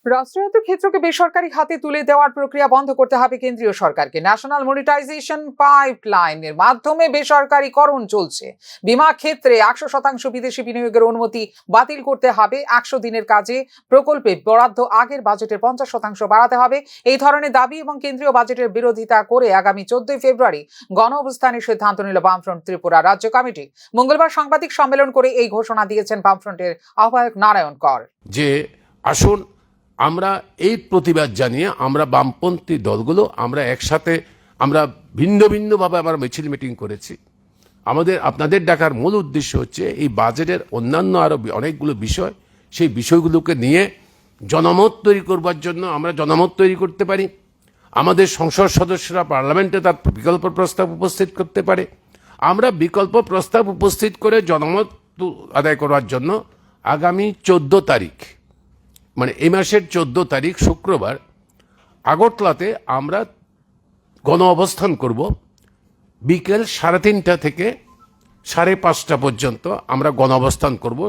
রাষ্ট্রায়ত্ত ক্ষেত্রকে বেসরকারি হাতে তুলে দেওয়ার প্রক্রিয়া বন্ধ করতে হবে কেন্দ্রীয় সরকারকে। ন্যাশনাল মনিটাইজেশন পাইপলাইনের মাধ্যমে বেসরকারীকরণ চলছে। বীমা ক্ষেত্রে 100% বিদেশি বিনিয়োগের অনুমতি বাতিল করতে হবে। 100 দিনের কাজে প্রকল্পে বরাদ্দ আগের বাজেটের 50% বাড়াতে হবে। এই ধরনের দাবি এবং কেন্দ্রীয় বাজেটের বিরোধিতা করে আগামী 14 ফেব্রুয়ারি গণ অবস্থানের সিদ্ধান্ত নিল বামফ্রন্ট ত্রিপুরা রাজ্য কমিটি। মঙ্গলবার সাংবাদিক সম্মেলন করে এই ঘোষণা দিয়েছেন বামফ্রন্টের আহ্বায়ক নারায়ণ কর। যে আসুন আমরা এই প্রতিবাদ জানিয়ে আমরা বামপন্থী দলগুলো আমরা একসাথে আমরা ভিন্ন ভিন্নভাবে আমরা মিছিল মিটিং করেছি। আপনাদের ডাকার মূল উদ্দেশ্য হচ্ছে এই বাজেটের অন্যান্য আরও অনেকগুলো বিষয়, সেই বিষয়গুলোকে নিয়ে জনমত তৈরি করবার জন্য আমরা জনমত তৈরি করতে পারি। আমাদের সংসদ সদস্যরা পার্লামেন্টে তার বিকল্প প্রস্তাব উপস্থিত করতে পারে। আমরা বিকল্প প্রস্তাব উপস্থিত করে জনমত আদায় করার জন্য আগামী 14 তারিখ মানে এই মাসের 14 তারিখ শুক্রবার আগরতলাতে আমরা গণ অবস্থান করব। বিকেল 3:30 থেকে 5:30 পর্যন্ত আমরা গণ অবস্থান করব।